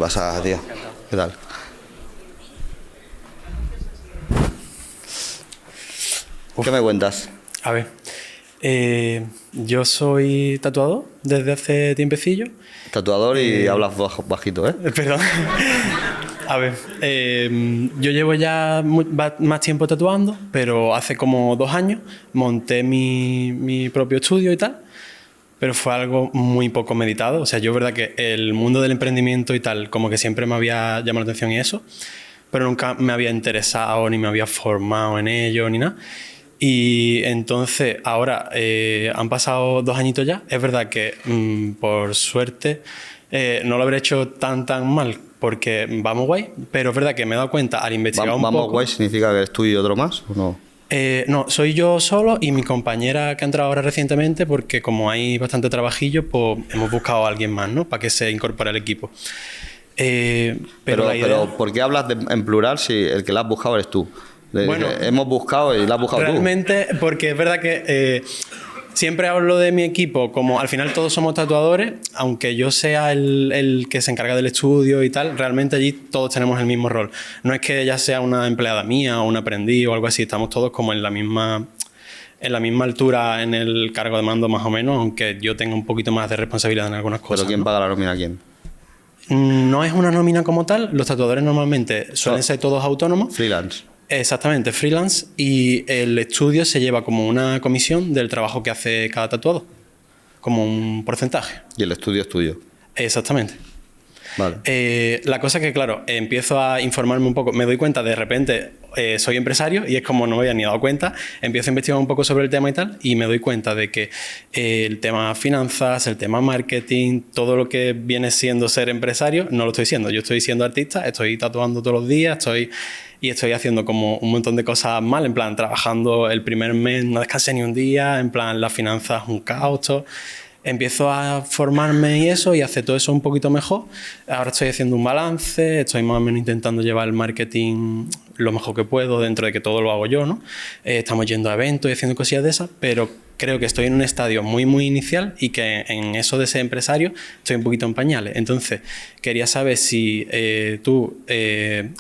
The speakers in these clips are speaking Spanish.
pasa, tío? ¿Qué tal? ¿Qué me cuentas? A ver, yo soy tatuador desde hace tiempecillo. Tatuador y hablas bajito, ¿eh? Perdón. A ver, yo llevo ya más tiempo tatuando, pero hace como 2 años monté mi propio estudio y tal, pero fue algo muy poco meditado. O sea, yo verdad que el mundo del emprendimiento y tal, como que siempre me había llamado la atención y eso, pero nunca me había interesado ni me había formado en ello ni nada. Y entonces ahora han pasado 2 añitos ya. Es verdad que por suerte no lo habré hecho tan mal porque vamos guay, pero es verdad que me he dado cuenta al investigar un poco... ¿Vamos guay significa que eres tú y otro más o no? No, soy yo solo y mi compañera que ha entrado ahora recientemente, porque como hay bastante trabajillo, pues hemos buscado a alguien más, ¿no? Para que se incorpore al equipo. Pero ¿por qué hablas en plural si el que la has buscado eres tú? Bueno, hemos buscado y la has buscado realmente, tú. Porque es verdad que siempre hablo de mi equipo como al final todos somos tatuadores, aunque yo sea el que se encarga del estudio y tal, realmente allí todos tenemos el mismo rol. No es que ella sea una empleada mía o un aprendiz o algo así, estamos todos como en la misma altura en el cargo de mando más o menos, aunque yo tenga un poquito más de responsabilidad en algunas cosas. ¿Pero quién paga la nómina a quién? No es una nómina como tal, los tatuadores normalmente suelen ser todos autónomos. Freelance. Exactamente, freelance, y el estudio se lleva como una comisión del trabajo que hace cada tatuado, como un porcentaje. Y el estudio es tuyo. Exactamente. Vale. La cosa es que, claro, empiezo a informarme un poco, me doy cuenta de repente, soy empresario y es como no me había ni dado cuenta, empiezo a investigar un poco sobre el tema y tal, y me doy cuenta de que el tema finanzas, el tema marketing, todo lo que viene siendo ser empresario, no lo estoy siendo. Yo estoy siendo artista, estoy tatuando todos los días, estoy haciendo como un montón de cosas mal, en plan, trabajando el primer mes, no descansé ni un día, en plan, las finanzas un caos, todo. Empiezo a formarme y eso, y hacer todo eso un poquito mejor. Ahora estoy haciendo un balance, estoy más o menos intentando llevar el marketing lo mejor que puedo, dentro de que todo lo hago yo, ¿no? Estamos yendo a eventos y haciendo cosillas de esas, pero creo que estoy en un estadio muy inicial y que en eso de ser empresario estoy un poquito en pañales. Entonces, quería saber si tú,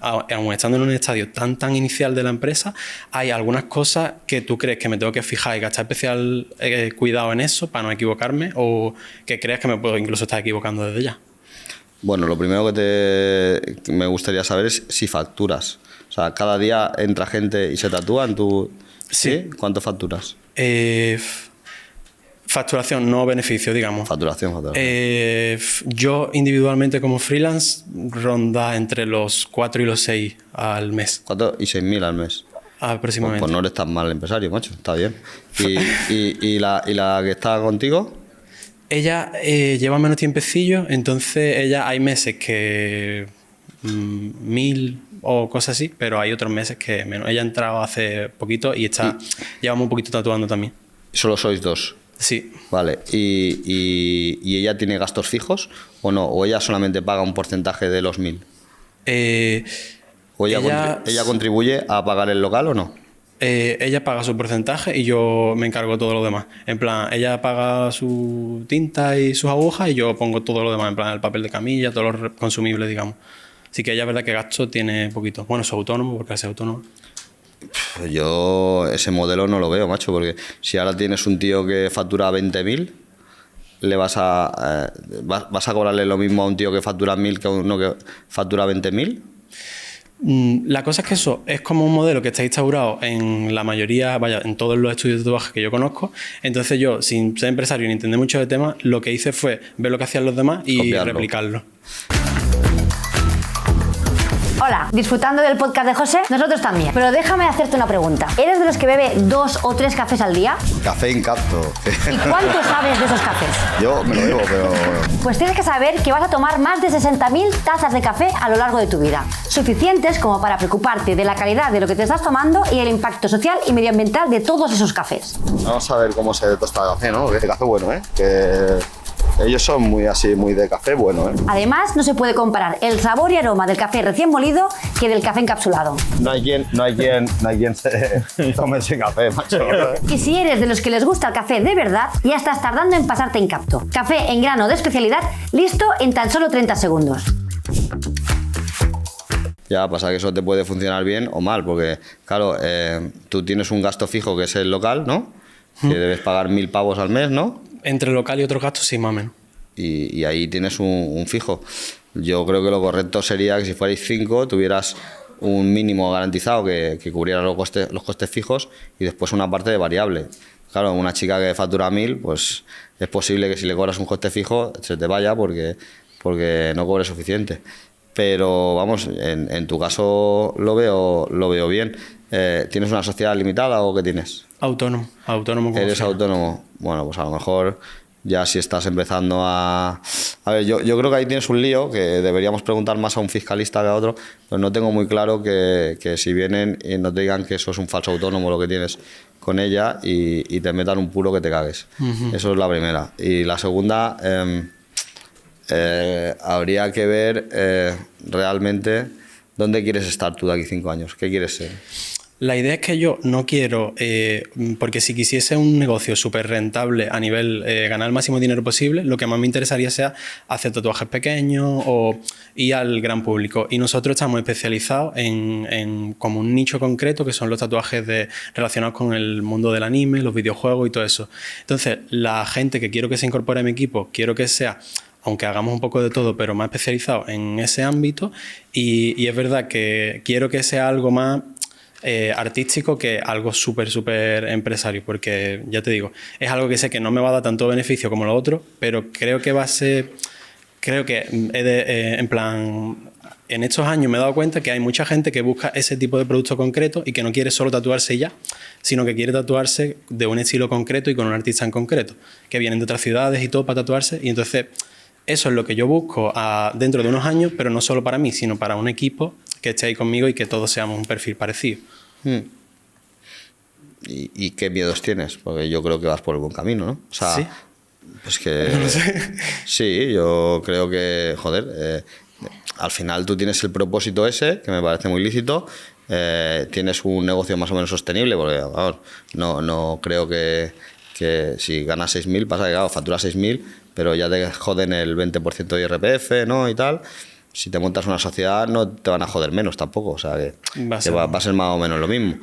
aun estando en un estadio tan inicial de la empresa, hay algunas cosas que tú crees que me tengo que fijar y gastar especial cuidado en eso para no equivocarme, o que creas que me puedo incluso estar equivocando desde ya. Bueno, lo primero que me gustaría saber es si facturas. O sea, cada día entra gente y se tatúan, ¿tú? Sí. ¿Cuánto facturas? Facturación, no beneficio, digamos. Facturación. Yo individualmente como freelance ronda entre los 4 y los 6 al mes. 4 y 6.000 al mes. Aproximadamente. Pues no eres tan mal empresario, macho, está bien. ¿Y la que está contigo? Ella lleva menos tiempecillo, entonces hay meses que 1.000 o cosas así, pero hay otros meses que menos. Ella ha entrado hace poquito y llevamos un poquito tatuando también. ¿Solo sois dos? Sí. Vale, ¿y ella tiene gastos fijos o no? ¿O ella solamente paga un porcentaje de los 1.000? ¿O ella contribuye a pagar el local o no? Ella paga su porcentaje y yo me encargo de todo lo demás. En plan, ella paga su tinta y sus agujas y yo pongo todo lo demás, en plan, el papel de camilla, todos los consumibles, digamos. Así que ella es verdad que gasto tiene poquito. Bueno, es autónomo, porque es autónomo. Yo ese modelo no lo veo, macho, porque si ahora tienes un tío que factura 20.000, le vas a cobrarle lo mismo a un tío que factura 1.000 que a uno que factura 20.000. La cosa es que eso es como un modelo que está instaurado en la mayoría, en todos los estudios de tatuaje que yo conozco. Entonces yo, sin ser empresario ni entender mucho de temas, lo que hice fue ver lo que hacían los demás y copiarlo. Replicarlo. Hola, ¿disfrutando del podcast de José? Nosotros también. Pero déjame hacerte una pregunta. ¿Eres de los que bebe 2 o 3 cafés al día? Café en capto. ¿Y cuánto sabes de esos cafés? Yo me lo bebo, pero... Pues tienes que saber que vas a tomar más de 60.000 tazas de café a lo largo de tu vida. Suficientes como para preocuparte de la calidad de lo que te estás tomando y el impacto social y medioambiental de todos esos cafés. Vamos a ver cómo se tosta el café, ¿no? Que café bueno, ¿eh? Que... ellos son muy de café bueno, ¿eh? Además, no se puede comparar el sabor y aroma del café recién molido que del café encapsulado. No hay quien se tome ese café, macho. Y si eres de los que les gusta el café de verdad, ya estás tardando en pasarte en Capto. Café en grano de especialidad, listo en tan solo 30 segundos. Ya, pasa que eso te puede funcionar bien o mal, porque, claro, tú tienes un gasto fijo que es el local, ¿no? Que debes pagar 1.000 pavos al mes, ¿no? Entre local y otros gastos, sí, más o menos. Y ahí tienes un fijo. Yo creo que lo correcto sería que si fuerais 5, tuvieras un mínimo garantizado que cubriera los costes fijos y después una parte de variable. Claro, una chica que factura 1.000, pues es posible que si le cobras un coste fijo se te vaya porque no cobre suficiente. Pero vamos, en tu caso lo veo bien. ¿Tienes una sociedad limitada o qué tienes? Autónomo como ¿Eres autónomo? Bueno, pues a lo mejor ya si estás empezando a... A ver, yo creo que ahí tienes un lío que deberíamos preguntar más a un fiscalista que a otro, pero no tengo muy claro que si vienen y no te digan que eso es un falso autónomo lo que tienes con ella y te metan un puro que te cagues. Eso es la primera. Y la segunda, habría que ver realmente dónde quieres estar tú de aquí 5 años, qué quieres ser. La idea es que yo no quiero, porque si quisiese un negocio súper rentable a nivel ganar el máximo dinero posible, lo que más me interesaría sea hacer tatuajes pequeños o ir al gran público. Y nosotros estamos especializados en como un nicho concreto, que son los tatuajes relacionados con el mundo del anime, los videojuegos y todo eso. Entonces, la gente que quiero que se incorpore a mi equipo, quiero que sea, aunque hagamos un poco de todo, pero más especializado en ese ámbito. Y es verdad que quiero que sea algo más artístico que algo súper empresario, porque ya te digo, es algo que sé que no me va a dar tanto beneficio como lo otro, pero creo que va a ser, creo que en plan, en estos años me he dado cuenta que hay mucha gente que busca ese tipo de producto concreto y que no quiere solo tatuarse y ya, sino que quiere tatuarse de un estilo concreto y con un artista en concreto, que vienen de otras ciudades y todo para tatuarse, y entonces eso es lo que yo busco dentro de unos años, pero no solo para mí, sino para un equipo que esté ahí conmigo y que todos seamos un perfil parecido. ¿Y qué miedos tienes? Porque yo creo que vas por el buen camino, ¿no? O sea, ¿sí? Pues que... No lo sé. Sí, yo creo que, joder, al final tú tienes el propósito ese, que me parece muy lícito, tienes un negocio más o menos sostenible, porque, vamos, no creo que si ganas 6.000, pasa que, claro, facturas 6.000, pero ya te joden el 20% de IRPF, ¿no? Y tal. Si te montas una sociedad no te van a joder menos tampoco, o sea que va a ser más o menos lo mismo.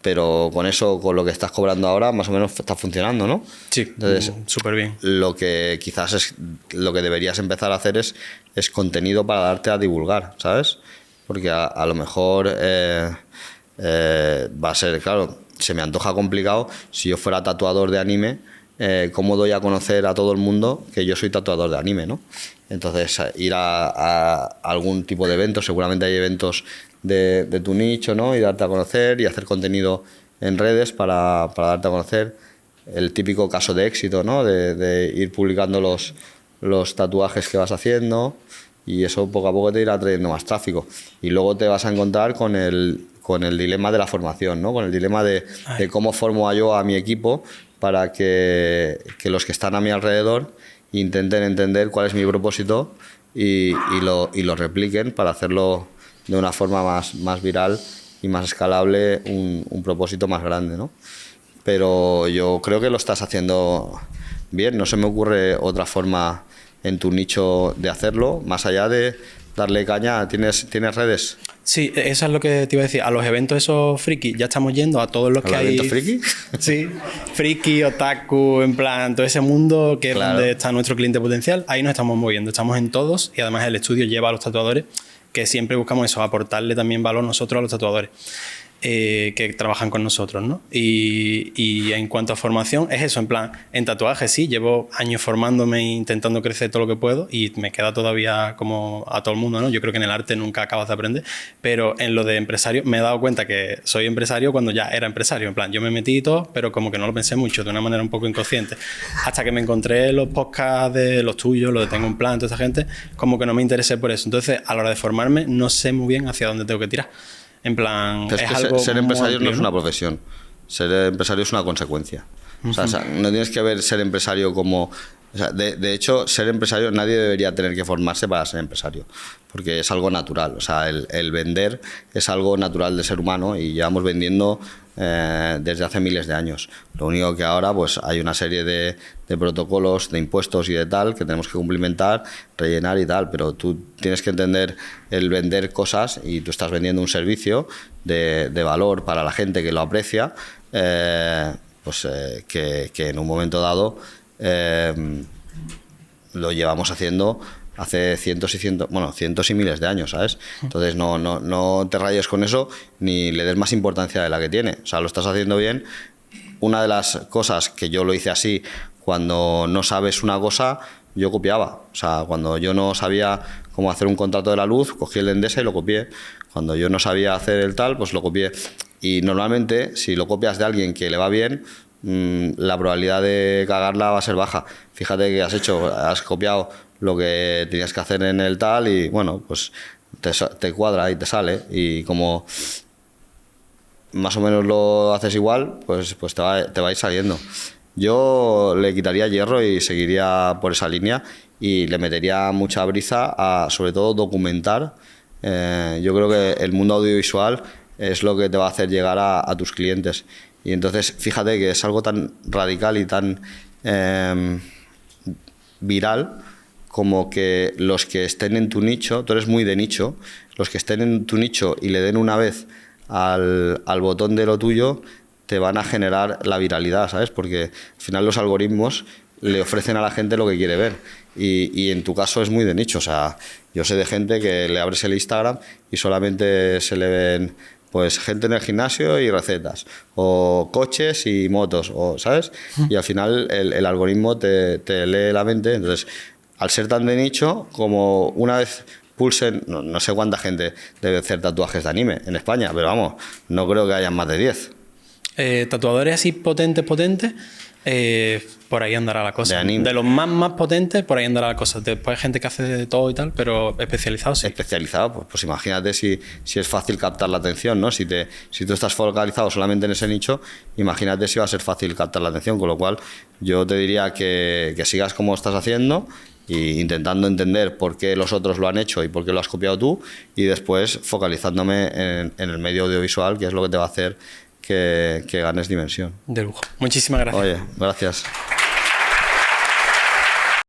Pero con eso, con lo que estás cobrando ahora, más o menos está funcionando, ¿no? Sí, entonces, súper bien. Lo que quizás es lo que deberías empezar a hacer es contenido para darte a divulgar, ¿sabes? Porque a lo mejor va a ser, claro, se me antoja complicado si yo fuera tatuador de anime. ¿Cómo doy a conocer a todo el mundo que yo soy tatuador de anime, ¿no? Entonces, ir a algún tipo de evento, seguramente hay eventos de tu nicho, ¿no? Y darte a conocer y hacer contenido en redes para darte a conocer. El típico caso de éxito, ¿no? De ir publicando los tatuajes que vas haciendo, y eso poco a poco te irá trayendo más tráfico. Y luego te vas a encontrar con el dilema de la formación, ¿no? Con el dilema de cómo formo yo a mi equipo para que los que están a mi alrededor intenten entender cuál es mi propósito y lo repliquen para hacerlo de una forma más viral y más escalable, un propósito más grande, ¿no? Pero yo creo que lo estás haciendo bien, no se me ocurre otra forma en tu nicho de hacerlo, más allá de darle caña. ¿Tienes redes? Sí, eso es lo que te iba a decir. A los eventos esos friki ya estamos yendo, a todos los que hay. ¿A los eventos friki? Sí, friki, otaku, en plan, todo ese mundo que claro. Es donde está nuestro cliente potencial. Ahí nos estamos moviendo, estamos en todos, y además el estudio lleva a los tatuadores, que siempre buscamos eso, aportarle también valor nosotros a los tatuadores que trabajan con nosotros, ¿no? Y en cuanto a formación, es eso, en plan, en tatuajes sí, llevo años formándome e intentando crecer todo lo que puedo, y me queda todavía como a todo el mundo, ¿no? Yo creo que en el arte nunca acabas de aprender, pero en lo de empresario me he dado cuenta que soy empresario cuando ya era empresario, en plan, yo me metí y todo, pero como que no lo pensé mucho, de una manera un poco inconsciente, hasta que me encontré los podcasts de los tuyos, los de Tengo un Plan, toda esa gente, como que no me interesé por eso. Entonces, a la hora de formarme, no sé muy bien hacia dónde tengo que tirar. En plan, es que algo ser empresario amplio, no es una profesión, ser empresario es una consecuencia. O sea, no tienes que ver ser empresario como O sea, de hecho, ser empresario, nadie debería tener que formarse para ser empresario, porque es algo natural. O sea, el vender es algo natural del ser humano y llevamos vendiendo desde hace miles de años. Lo único que ahora pues hay una serie de protocolos, de impuestos y de tal que tenemos que cumplimentar, rellenar y tal, pero tú tienes que entender el vender cosas y tú estás vendiendo un servicio de valor para la gente que lo aprecia, que en un momento dado lo llevamos haciendo hace cientos y miles de años, ¿sabes? Entonces no te rayes con eso ni le des más importancia de la que tiene. O sea, lo estás haciendo bien. Una de las cosas que yo lo hice así, cuando no sabes una cosa, yo copiaba. O sea, cuando yo no sabía cómo hacer un contrato de la luz, cogí el de Endesa y lo copié. Cuando yo no sabía hacer el tal, pues lo copié. Y normalmente, si lo copias de alguien que le va bien, la probabilidad de cagarla va a ser baja. Fíjate que has copiado lo que tenías que hacer en el tal y bueno, pues te cuadra y te sale, y como más o menos lo haces igual, pues te va a ir saliendo. Yo le quitaría hierro y seguiría por esa línea y le metería mucha brisa a, sobre todo, documentar. Yo creo que el mundo audiovisual es lo que te va a hacer llegar a tus clientes. Y entonces, fíjate que es algo tan radical y tan viral como que los que estén en tu nicho, tú eres muy de nicho, los que estén en tu nicho y le den una vez al botón de lo tuyo, te van a generar la viralidad, ¿sabes? Porque al final los algoritmos le ofrecen a la gente lo que quiere ver. Y en tu caso es muy de nicho. O sea, yo sé de gente que le abres el Instagram y solamente se le ven pues gente en el gimnasio y recetas, o coches y motos, o ¿sabes? Y al final el algoritmo te lee la mente. Entonces, al ser tan de nicho, como una vez pulsen, no sé cuánta gente debe hacer tatuajes de anime en España, pero vamos, no creo que hayan más de 10. Tatuadores así potentes, por ahí andará la cosa. De los más potentes, por ahí andará la cosa. Después hay gente que hace de todo y tal, pero especializado sí. Especializado, pues imagínate si es fácil captar la atención, ¿no? Si tú estás focalizado solamente en ese nicho, imagínate si va a ser fácil captar la atención, con lo cual yo te diría que sigas como estás haciendo y intentando entender por qué los otros lo han hecho y por qué lo has copiado tú, y después focalizándome en el medio audiovisual, que es lo que te va a hacer que ganes dimensión. De lujo. Muchísimas gracias. Oye, gracias.